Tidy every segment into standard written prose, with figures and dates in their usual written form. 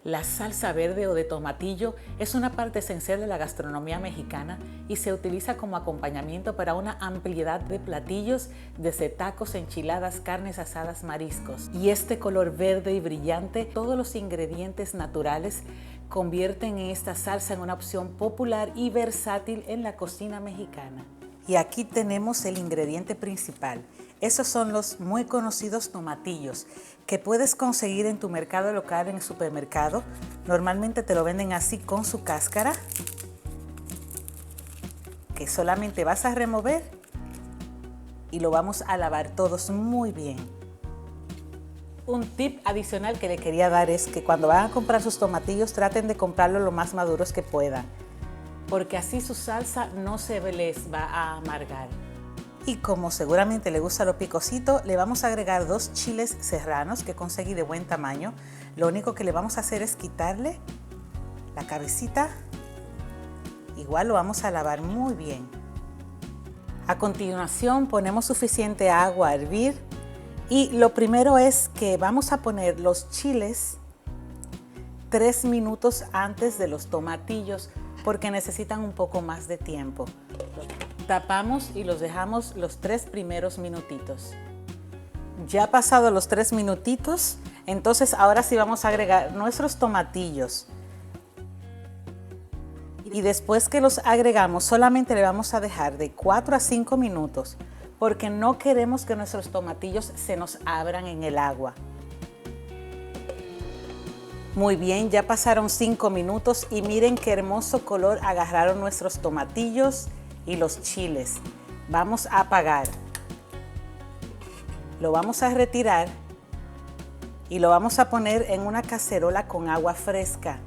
La salsa verde o de tomatillo es una parte esencial de la gastronomía mexicana y se utiliza como acompañamiento para una ampliedad de platillos, desde tacos, enchiladas, carnes asadas, mariscos. Y este color verde y brillante, todos los ingredientes naturales convierten esta salsa en una opción popular y versátil en la cocina mexicana. Y aquí tenemos el ingrediente principal. Esos son los muy conocidos tomatillos que puedes conseguir en tu mercado local, en el supermercado. Normalmente te lo venden así con su cáscara, que solamente vas a remover y lo vamos a lavar todos muy bien. Un tip adicional que le quería dar es que cuando van a comprar sus tomatillos traten de comprarlos lo más maduros que puedan, porque así su salsa no se les va a amargar. Y como seguramente le gusta lo picosito, le vamos a agregar 2 chiles serranos que conseguí de buen tamaño. Lo único que le vamos a hacer es quitarle la cabecita. Igual lo vamos a lavar muy bien. A continuación ponemos suficiente agua a hervir y lo primero es que vamos a poner los chiles 3 minutos antes de los tomatillos porque necesitan un poco más de tiempo. Tapamos y los dejamos los 3 primeros minutitos. Ya pasados los 3 minutitos, entonces ahora sí vamos a agregar nuestros tomatillos. Y después que los agregamos, solamente le vamos a dejar de 4 a 5 minutos, porque no queremos que nuestros tomatillos se nos abran en el agua. Muy bien, ya pasaron 5 minutos y miren qué hermoso color agarraron nuestros tomatillos y los chiles. Vamos a apagar. Lo vamos a retirar y lo vamos a poner en una cacerola con agua fresca.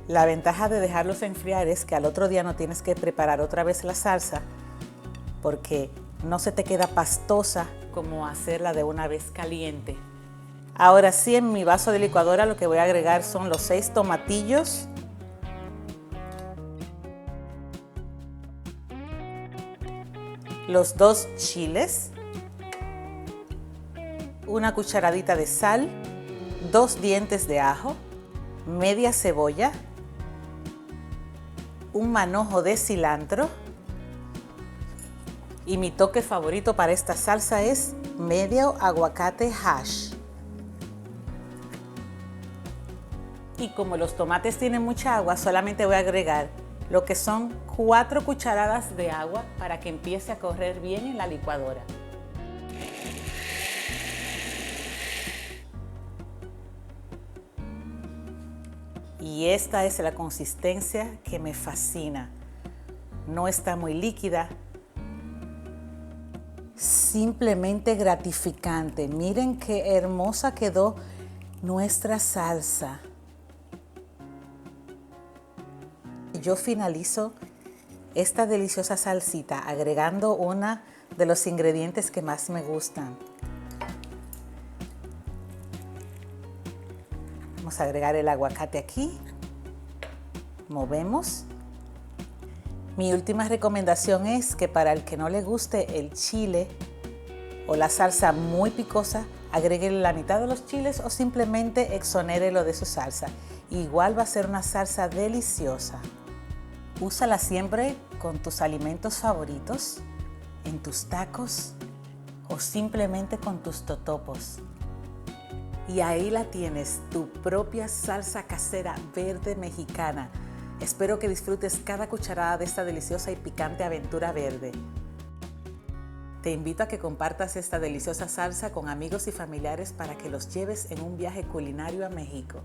La ventaja de dejarlos enfriar es que al otro día no tienes que preparar otra vez la salsa porque no se te queda pastosa como hacerla de una vez caliente. Ahora sí, en mi vaso de licuadora lo que voy a agregar son los 6 tomatillos, los 2 chiles, una cucharadita de sal, 2 dientes de ajo, media cebolla, un manojo de cilantro y mi toque favorito para esta salsa es medio aguacate hash. Y como los tomates tienen mucha agua, solamente voy a agregar lo que son 4 cucharadas de agua para que empiece a correr bien en la licuadora. Y esta es la consistencia que me fascina. No está muy líquida, simplemente gratificante. Miren qué hermosa quedó nuestra salsa. Yo finalizo esta deliciosa salsita agregando uno de los ingredientes que más me gustan. Vamos a agregar el aguacate aquí. Movemos. Mi última recomendación es que para el que no le guste el chile o la salsa muy picosa, agregue la mitad de los chiles o simplemente exonérelo de su salsa. Igual va a ser una salsa deliciosa. Úsala siempre con tus alimentos favoritos, en tus tacos o simplemente con tus totopos. Y ahí la tienes, tu propia salsa casera verde mexicana. Espero que disfrutes cada cucharada de esta deliciosa y picante aventura verde. Te invito a que compartas esta deliciosa salsa con amigos y familiares para que los lleves en un viaje culinario a México.